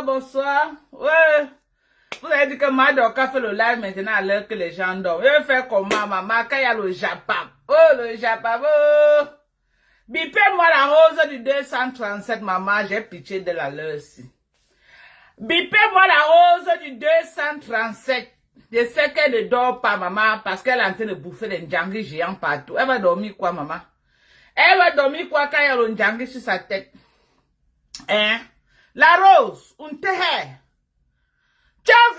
bonsoir. Ouais. Vous avez dit que Madoka fait le live maintenant à l'heure que les gens dorment. Je vais faire comment, maman, quand il y a le Japap. Oh, le Japap, oh. Bipez-moi la rose du 237, maman, j'ai pitié de la leur aussi. Bipez-moi la rose du 237. Je sais qu'elle ne dort pas, maman, parce qu'elle est en train de bouffer des njangis géants partout. Elle va dormir quoi, maman? Elle va dormir quoi quand il y a le njangis sur sa tête? Hein? La rose, un terre. Tu as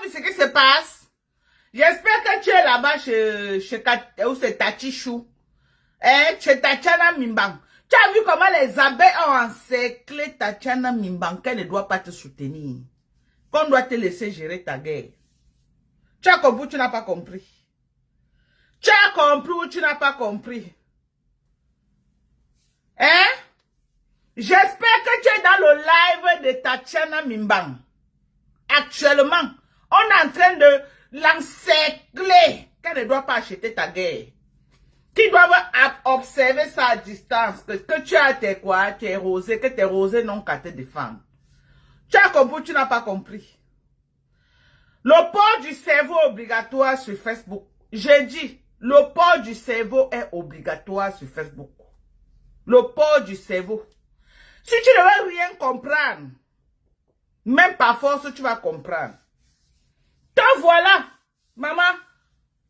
vu ce qui se passe? J'espère que tu es là-bas où c'est Tachichou. Hein? Chez Tatiana Mimbang. Tu as vu comment les abeilles ont encerclé Tatiana Mimbang qu'elle ne doit pas te soutenir. Qu'on doit te laisser gérer ta guerre. Tu as compris ou tu n'as pas compris? Tu as compris ou tu n'as pas compris? Hein? J'espère que tu es dans le live de Tatiana Mimbang. Actuellement, on est en train de l'encercler qu'elle ne doit pas acheter ta guerre. Qui doivent observer ça à distance. Que tu as tes quoi, tes rosés, que tes rosés n'ont qu'à te défendre. Tu as compris ou tu n'as pas compris? Le port du cerveau obligatoire sur Facebook. J'ai dit, le port du cerveau est obligatoire sur Facebook. Le port du cerveau. Si tu ne veux rien comprendre, même par force, tu vas comprendre. Te voilà, maman.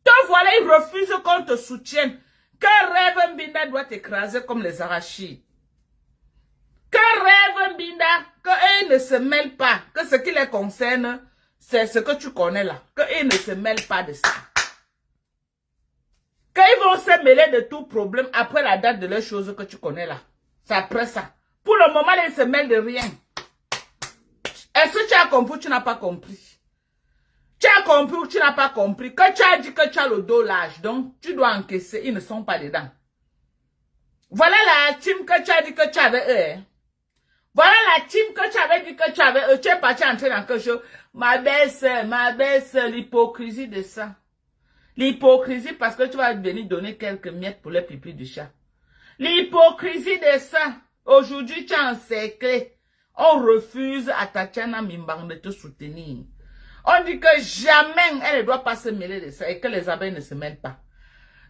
Te voilà, il refuse qu'on te soutienne. Que Rêve Mbinda doit t'écraser comme les arachides. Que Rêve Mbinda, qu'eux ne se mêlent pas. Que ce qui les concerne, c'est ce que tu connais là. Qu'eux ne se mêlent pas de ça. Qu'ils vont se mêler de tout problème après la date de les choses que tu connais là. C'est après ça. Pour le moment, ils se mêlent de rien. Est-ce que tu as compris ou tu n'as pas compris? Tu as compris ou tu n'as pas compris? Que tu as dit que tu as le dos large, donc tu dois encaisser, ils ne sont pas dedans. Voilà la team que tu as dit que tu avais eux. Hein? Voilà la team que tu avais dit que tu avais eux. Tu es parti entrer dans quelque chose. Ma belle-sœur, l'hypocrisie de ça. L'hypocrisie parce que tu vas venir donner quelques miettes pour le pipi du chat. L'hypocrisie de ça. Aujourd'hui, tu as encerclé. On refuse à Tatiana Mimbang de te soutenir. On dit que jamais elle ne doit pas se mêler de ça et que les abeilles ne se mêlent pas.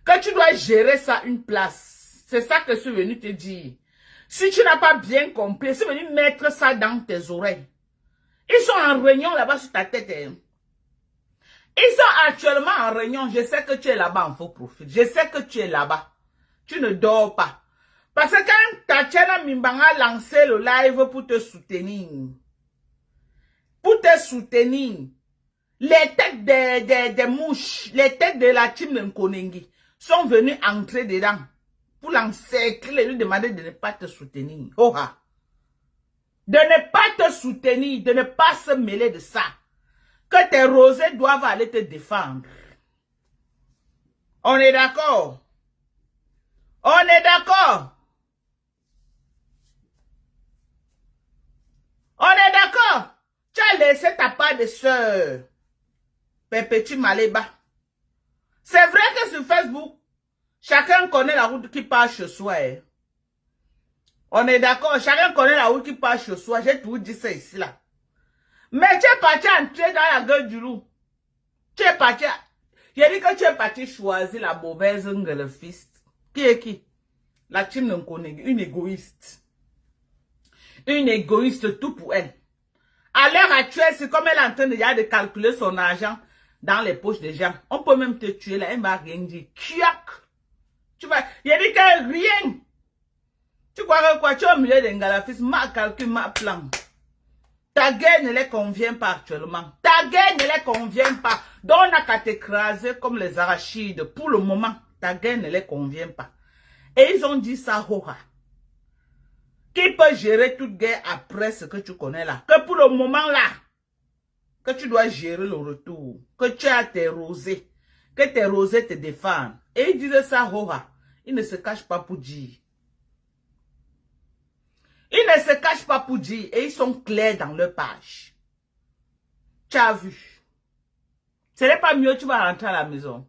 Que tu dois gérer ça une place. C'est ça que je suis venu te dire. Si tu n'as pas bien compris, je suis venu mettre ça dans tes oreilles. Ils sont en réunion là-bas sur ta tête. Hein. Ils sont actuellement en réunion. Je sais que tu es là-bas en faux profil. Je sais que tu es là-bas. Tu ne dors pas. Parce que quand Tatiana Mimbang a lancé le live pour te soutenir, les têtes des mouches, les têtes de la team Nkonengi sont venues entrer dedans pour l'encercler et lui demander de ne pas te soutenir. Oh, ah. De ne pas te soutenir, de ne pas se mêler de ça. Que tes rosés doivent aller te défendre. On est d'accord? On est d'accord? On est d'accord? Tu as laissé ta part de soeur. Petit Maléba. C'est vrai que sur Facebook, chacun connaît la route qui passe chez soi. Hein. On est d'accord, chacun connaît la route qui passe chez soi. J'ai tout dit ça ici là. Mais tu es parti entrer dans la gueule du loup. Tu es parti. J'ai dit que tu es parti choisir la mauvaise fist. Qui est qui? La team ne connaît une égoïste. Une égoïste tout pour elle. À l'heure actuelle, c'est comme elle est en train de calculer son argent dans les poches des gens. On peut même te tuer là, elle m'a rien dit. Kiak! Tu vas, il a dit que rien. Tu crois que quoi? Tu es au milieu d'un galafis, ma calcul, ma plan. Ta guerre ne les convient pas actuellement. Ta guerre ne les convient pas. Donc on n'a qu'à t'écraser comme les arachides. Pour le moment, ta guerre ne les convient pas. Et ils ont dit ça, Hora. Qui peut gérer toute guerre après ce que tu connais là? Que pour le moment là, que tu dois gérer le retour. Que tu as tes rosés. Que tes rosés te défendent. Et ils disaient ça, Hora. Ils ne se cachent pas pour dire. Ils ne se cachent pas pour dire. Et ils sont clairs dans leur page. Tu as vu. Ce n'est pas mieux, tu vas rentrer à la maison.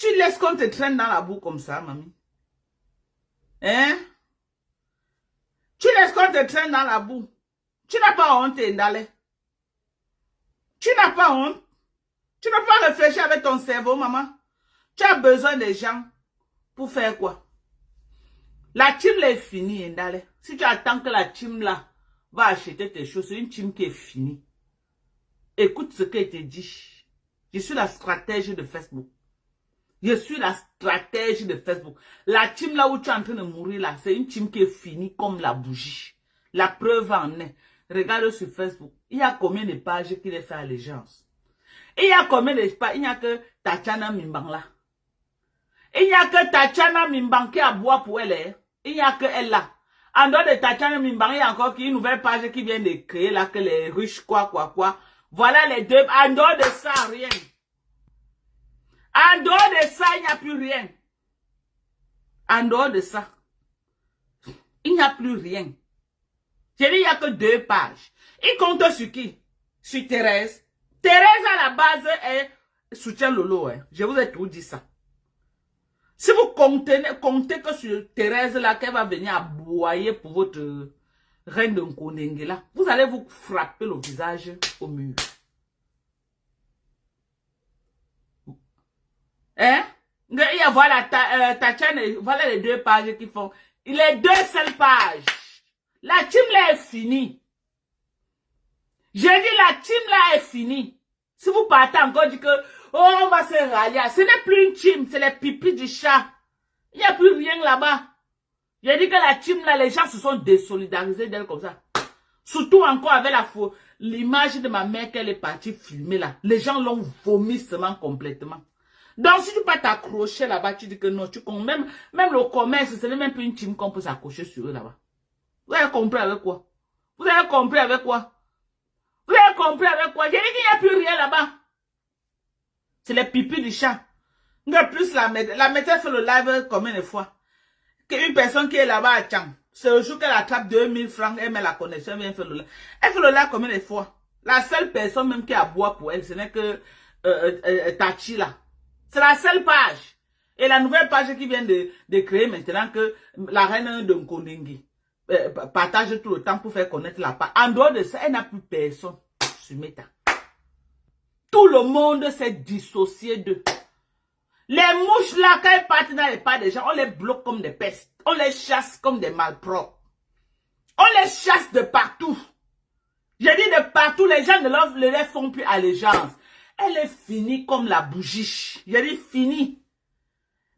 Tu laisses qu'on te traîne dans la boue comme ça, mamie. Hein? Tu laisses qu'on te traîne dans la boue. Tu n'as pas honte, Ndale. Tu n'as pas honte. Tu n'as pas réfléchi avec ton cerveau, maman. Tu as besoin des gens pour faire quoi? La team là est finie, Ndale. Si tu attends que la team là va acheter tes choses, c'est une team qui est finie. Écoute ce que je te dis. Je suis la stratège de Facebook. Je suis la stratège de Facebook. La team là où tu es en train de mourir là, c'est une team qui est finie comme la bougie. La preuve en est. Regarde sur Facebook. Il y a combien de pages qui les fait allégeance? Il y a combien de pages? Il n'y a que Tatiana Mimbang là. Il n'y a que Tatiana Mimbang qui a bois pour elle. Hein? Il n'y a que elle là. En dehors de Tatiana Mimbang, il y a encore une nouvelle page qui vient de créer là, que les riches quoi. Voilà les deux. En dehors de ça, rien. En dehors de ça, il n'y a plus rien. En dehors de ça, il n'y a plus rien. J'ai dit, il n'y a que 2 pages. Il compte sur qui? Sur Thérèse. Thérèse, à la base, est soutien Lolo. Hein. Je vous ai tout dit ça. Si vous comptez que sur Thérèse, là, qu'elle va venir aboyer pour votre reine de Nkondengue, là, vous allez vous frapper le visage au mur. Hein? Il y a, voilà, Tatiana, voilà les 2 pages qui font. Les 2 seules pages. La team là est finie. J'ai dit la team là est finie. Si vous partez encore, dit que, oh, on va se rallier. Ce n'est plus une team, c'est les pipis du chat. Il n'y a plus rien là-bas. J'ai dit que la team là, les gens se sont désolidarisés d'elle comme ça. Surtout encore avec l'image de ma mère qu'elle est partie filmer là. Les gens l'ont vomi seulement complètement. Donc, si tu peux t'accrocher là-bas, tu dis que non, même le commerce, ce n'est même plus une team qu'on peut s'accrocher sur eux là-bas. Vous avez compris avec quoi? Vous avez compris avec quoi? Vous avez compris avec quoi? J'ai dit qu'il n'y a plus rien là-bas. C'est les pipis du chat. De plus, la maîtresse fait le live combien de fois? Une personne qui est là-bas à Tchang, c'est le jour qu'elle attrape 2000 francs, elle met la connexion, elle vient faire le live. Elle fait le live combien de fois? La seule personne même qui a bois pour elle, ce n'est que Tachi là. C'est la seule page. Et la nouvelle page qui vient de créer maintenant que la reine de Nkondengue partage tout le temps pour faire connaître la page. En dehors de ça, elle n'a plus personne sur Meta. Tout le monde s'est dissocié d'eux. Les mouches là, quand elles partent dans les pas des gens, on les bloque comme des pestes. On les chasse comme des malpropres. On les chasse de partout. J'ai dit de partout, les gens ne leur font plus allégeance. Elle est finie comme la bougie. J'ai dit finie.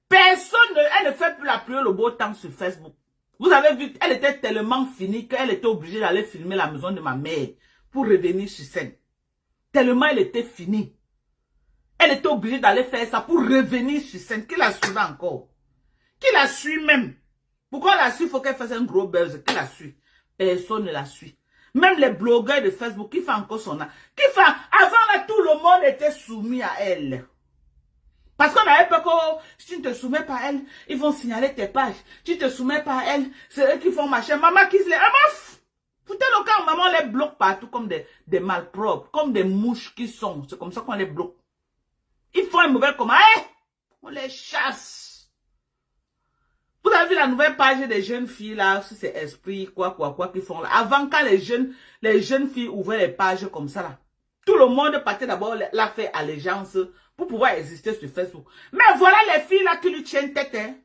Personne, elle ne fait plus la pluie le beau temps sur Facebook. Vous avez vu, elle était tellement finie qu'elle était obligée d'aller filmer la maison de ma mère pour revenir sur scène. Tellement elle était finie. Elle était obligée d'aller faire ça pour revenir sur scène. Qui la suivait encore? Qui la suit même? Pourquoi la suit? Il faut qu'elle fasse un gros buzz. Qui la suit? Personne ne la suit. Même les blogueurs de Facebook qui font encore son âge. Avant là, tout le monde était soumis à elle. Parce qu'on avait peur que si tu ne te soumets pas à elle, ils vont signaler tes pages. Si tu ne te soumets pas à elle, c'est eux qui font machin. Maman qui se les... Foutez le camp, maman les bloque partout comme des malpropres, comme des mouches qui sont. C'est comme ça qu'on les bloque. Ils font un mauvais comment. On les chasse. Vous avez vu la nouvelle page des jeunes filles là, si c'est esprit, quoi, qu'ils font là. Avant, quand les jeunes filles ouvraient les pages comme ça là, tout le monde partait d'abord la faire allégeance pour pouvoir exister sur Facebook. Mais voilà les filles là qui lui tiennent tête. Hein.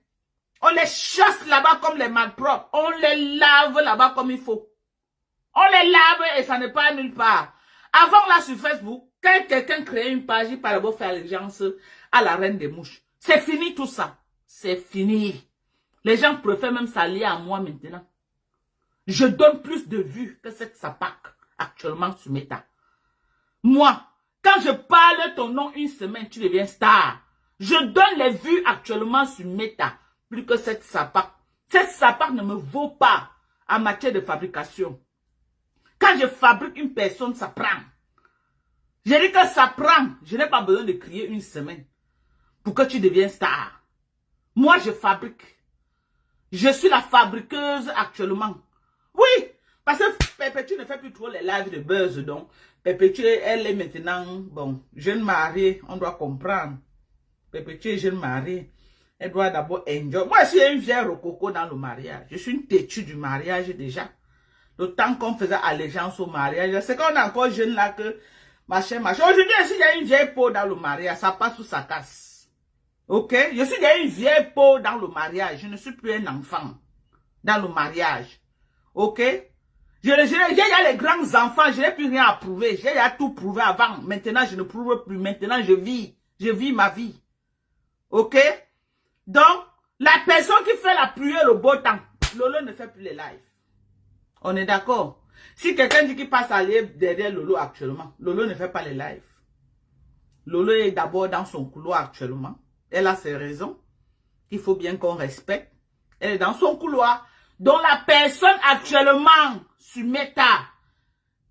On les chasse là-bas comme les malpropres. On les lave là-bas comme il faut. On les lave et ça n'est pas nulle part. Avant là sur Facebook, quand quelqu'un crée une page, il peut d'abord faire allégeance à la reine des mouches. C'est fini tout ça. C'est fini. Les gens préfèrent même s'allier à moi maintenant. Je donne plus de vues que cette sapac actuellement sur Meta. Moi, quand je parle ton nom une semaine, tu deviens star. Je donne les vues actuellement sur Meta plus que cette sapac. Cette sapac ne me vaut pas en matière de fabrication. Quand je fabrique une personne, ça prend. Je dis que ça prend. Je n'ai pas besoin de crier une semaine pour que tu deviennes star. Moi, je fabrique. Je suis la fabriqueuse actuellement. Oui, parce que Perpétue ne fait plus trop les lives de buzz. Donc, Perpétue, elle est maintenant, bon, jeune mariée, on doit comprendre. Pépéti est jeune mariée. Elle doit d'abord enjoy. Moi, je suis une vieille rococo dans le mariage. Je suis une têtue du mariage déjà. Le temps qu'on faisait allégeance au mariage. C'est qu'on est encore jeune là que machin. Aujourd'hui, je suis une vieille peau dans le mariage. Ça passe ou ça casse. Ok? Je suis une vieille peau dans le mariage. Je ne suis plus un enfant dans le mariage. Ok? Il y a les grands enfants. Je n'ai plus rien à prouver. J'ai déjà tout prouvé avant. Maintenant, je ne prouve plus. Maintenant, je vis. Je vis ma vie. Ok? Donc, la personne qui fait la pluie et le beau temps, Lolo ne fait plus les lives. On est d'accord? Si quelqu'un dit qu'il passe à live derrière Lolo actuellement, Lolo ne fait pas les lives. Lolo est d'abord dans son couloir actuellement. Elle a ses raisons. Il faut bien qu'on respecte. Elle est dans son couloir. Donc la personne actuellement sur Meta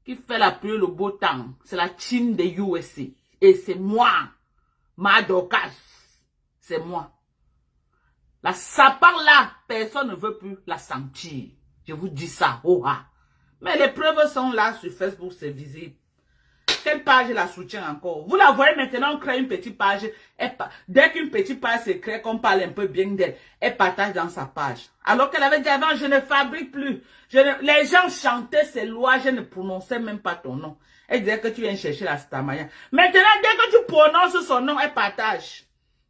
qui fait la pluie et le beau temps, c'est la team de USA. Et c'est moi, Madokas. C'est moi. La sapin là, personne ne veut plus la sentir. Je vous dis ça. Oh, ah. Mais les preuves sont là sur Facebook, c'est visible. Quelle page la soutient encore? Vous la voyez maintenant, on crée une petite page. Dès qu'une petite page se crée, qu'on parle un peu bien d'elle, elle partage dans sa page. Alors qu'elle avait dit avant, je ne fabrique plus. Les gens chantaient ces lois, je ne prononçais même pas ton nom. Elle disait que tu viens chercher la Stamaya. Maintenant, dès que tu prononces son nom, elle partage.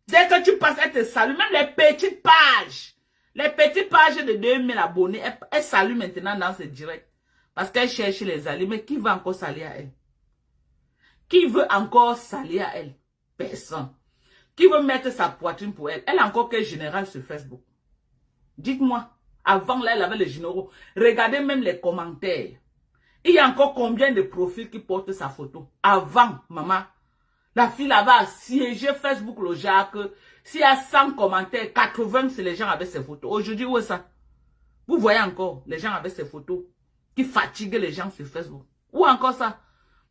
Dès que tu passes, elle te salue. Même les petites pages. Les petites pages de 2000 abonnés, elle salue maintenant dans ce direct. Parce qu'elle cherche les alliés. Mais qui va encore saluer à elle? Qui veut encore saluer à elle? Personne. Qui veut mettre sa poitrine pour elle? Elle a encore quel général sur Facebook? Dites-moi. Avant là, elle avait les généraux. Regardez même les commentaires. Il y a encore combien de profils qui portent sa photo? Avant, maman. La fille là-bas a siégé Facebook le genre que s'il y a 100 commentaires, 80 c'est les gens avec ses photos. Aujourd'hui, où est ça? Vous voyez encore les gens avec ses photos qui fatiguent les gens sur Facebook. Où encore ça?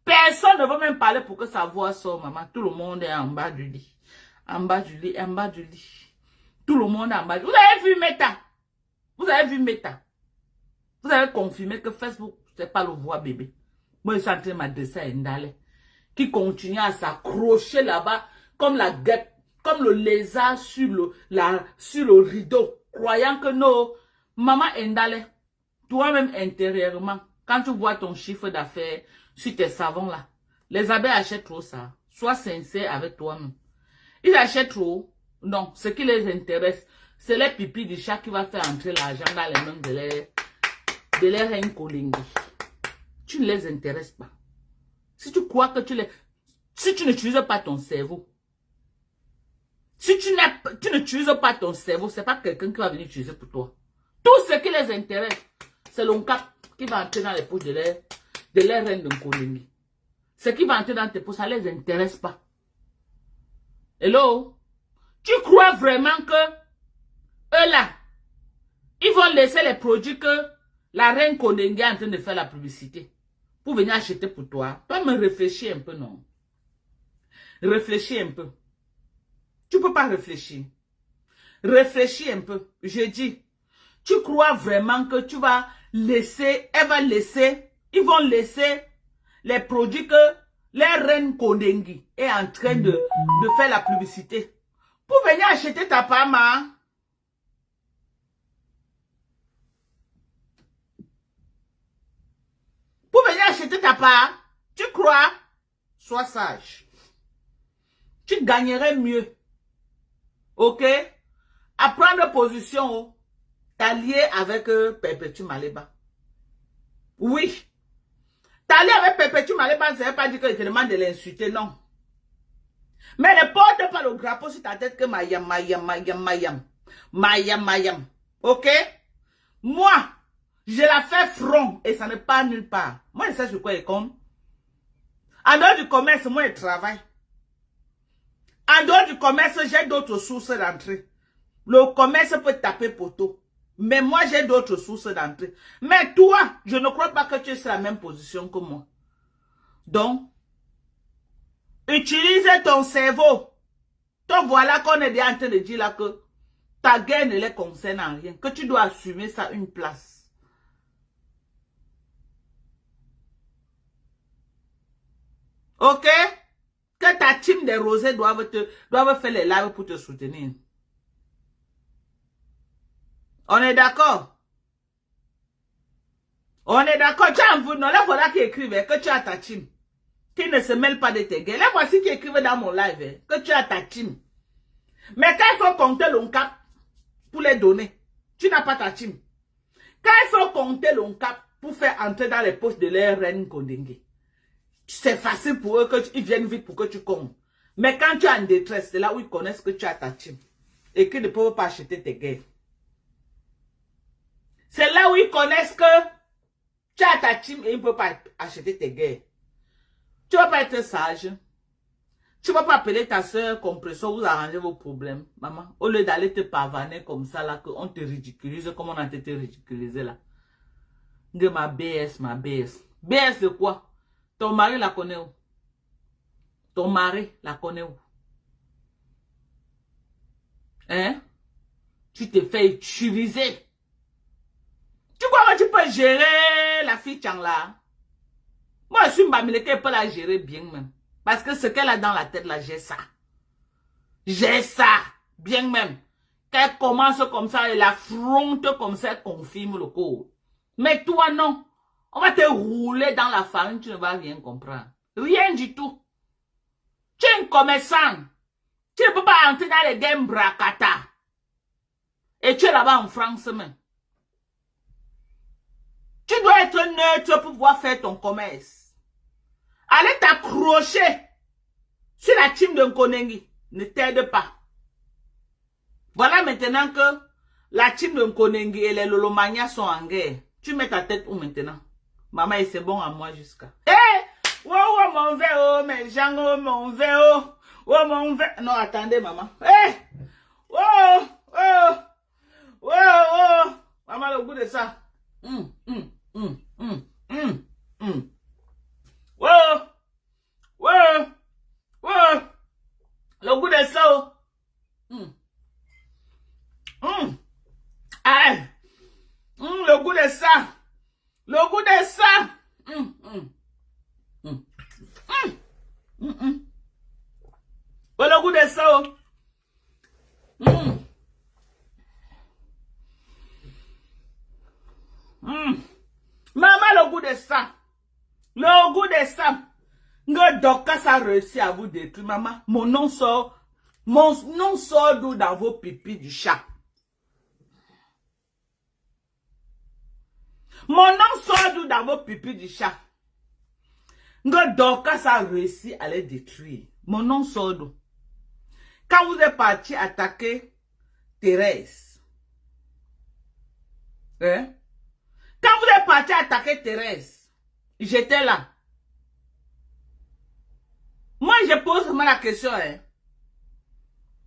Personne ne veut même parler pour que sa voix sorte, maman. Tout le monde est en bas du lit. En bas du lit, en bas du lit. Tout le monde est en bas du lit. Vous avez vu Meta? Vous avez vu Meta? Vous avez confirmé que Facebook, c'est pas le voix bébé. Moi, je suis en train de m'adresser à Ndale, qui continue à s'accrocher là-bas comme la guêpe, comme le lézard sur le rideau, croyant que non, maman Ndale, toi-même intérieurement, quand tu vois ton chiffre d'affaires sur tes savons là, les abeilles achètent trop ça. Sois sincère avec toi-même. Ils achètent trop. Non, ce qui les intéresse, c'est les pipis du chat qui va faire entrer l'argent dans les mains de les reines Kolingi. Tu ne les intéresses pas. Si tu crois que si tu n'utilises pas ton cerveau, si tu n'utilises pas ton cerveau, c'est pas quelqu'un qui va venir utiliser pour toi. Tout ce qui les intéresse, c'est l'ONCAP qui va entrer dans les poches de les reines de Nkolingi. Ce qui va entrer dans tes poches, ça les intéresse pas. Hello? Tu crois vraiment que eux là, ils vont laisser les produits que la reine Kolingi est en train de faire la publicité pour venir acheter pour toi? Toi, me réfléchis un peu, non? Réfléchis un peu. Tu peux pas réfléchir. Réfléchis un peu. Je dis, tu crois vraiment que tu vas laisser, ils vont laisser les produits que les reines Kolingi est en train de faire la publicité pour venir acheter ta femme? Pour venir acheter ta part, tu crois? Sois sage. Tu gagnerais mieux. Ok? À prendre position, t'allier avec Perpétue Maleba. Oui. T'allier avec Perpétue Maleba, ça ne veut pas dire que je te demande de l'insulter, non. Mais ne porte pas le drapeau sur ta tête que Mayam. Ok? Moi, je la fais front et ça ne part nulle part. Moi, je sais sur quoi il compte. En dehors du commerce, moi, je travaille. En dehors du commerce, j'ai d'autres sources d'entrée. Le commerce peut taper poteau. Mais moi, j'ai d'autres sources d'entrée. Mais toi, je ne crois pas que tu es sur la même position que moi. Donc, utilise ton cerveau. Donc voilà qu'on est en train de dire là que ta guerre ne les concerne en rien. Que tu dois assumer ça une place. Ok? Que ta team des rosés doivent faire les lives pour te soutenir. On est d'accord? On est d'accord. Tu as envie, non, là, voilà qui écrivait que tu as ta team. Qui ne se mêle pas de tes gains. Là, voici qui écrivait dans mon live que tu as ta team. Mais quand il faut compter l'ONCAP pour les donner, tu n'as pas ta team. Quand il faut compter l'ONCAP pour faire entrer dans les poches de leur reine Kondengue, c'est facile pour eux qu'ils viennent vite pour que tu comptes. Mais quand tu es en détresse, c'est là où ils connaissent que tu as ta team. Et qu'ils ne peuvent pas acheter tes gains. C'est là où ils connaissent que tu as ta team et ils ne peuvent pas acheter tes gains. Tu ne vas pas être sage. Tu ne vas pas appeler ta soeur compression, vous arrangez vos problèmes, maman. Au lieu d'aller te pavaner comme ça, là, qu'on te ridiculise, comme on a été ridiculisé, là. De ma BS, ma BS. BS de quoi? Ton mari la connaît où? Ton mari la connaît où? Hein? Tu te fais utiliser. Tu crois que tu peux gérer la fille Chang là? Moi, je suis Mbamile qu'elle peut la gérer bien même. Parce que ce qu'elle a dans la tête là, j'ai ça. J'ai ça. Bien même. Qu'elle commence comme ça et l'affronte comme ça, elle confirme le coup. Mais toi non. On va te rouler dans la farine, tu ne vas rien comprendre. Rien du tout. Tu es un commerçant. Tu ne peux pas entrer dans les games bracata. Et tu es là-bas en France même. Tu dois être neutre pour pouvoir faire ton commerce. Allez t'accrocher sur la team de Nkonengi. Ne t'aide pas. Voilà maintenant que la team de Nkonengi et les Lolomania sont en guerre. Tu mets ta tête où maintenant? Maman, c'est bon à moi jusqu'à. Hé! Oh, oh, mon verre, oh, mes gens, oh, mon verre, oh. Oh, mon verre. Non, attendez, maman. Hé! Oh, oh, oh, oh. Maman, le goût de ça. Wow, wow, wow. Le goût de ça. Aïe. Le goût de ça. Le goût de ça. Le goût de ça. Maman, le goût de ça. Le goût de ça. Le Dorcas a réussi à vous détruire, maman. Mon nom sort d'où dans vos pipis du chat. Mon nom sort d'où dans vos pipis du chat. Le Dorcas a réussi à les détruire. Mon nom sort d'où? Quand vous êtes parti attaquer Thérèse. Hein? Quand vous êtes parti attaquer Thérèse, j'étais là. Moi, je pose vraiment la question, hein.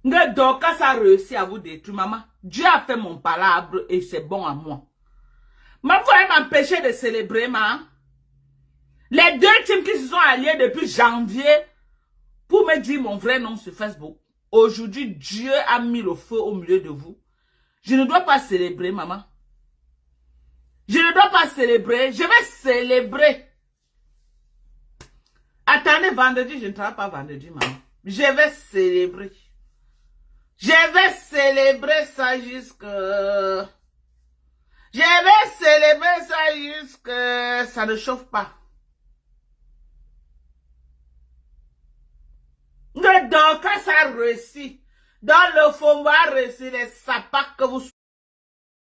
Le Dorcas a réussi à vous détruire, maman. Dieu a fait mon palabre et c'est bon à moi. Mais vous allez m'empêcher de célébrer, maman. Les deux teams qui se sont alliés depuis janvier pour me dire mon vrai nom sur Facebook. Aujourd'hui, Dieu a mis le feu au milieu de vous. Je ne dois pas célébrer, maman. Je ne dois pas célébrer. Je vais célébrer. Attendez, vendredi, je ne travaille pas vendredi, maman. Je vais célébrer. Je vais célébrer ça jusque... Je vais célébrer ça jusque... Ça ne chauffe pas. Le Dorcas a réussi. Dans le fond, on va réussir les sapats que vous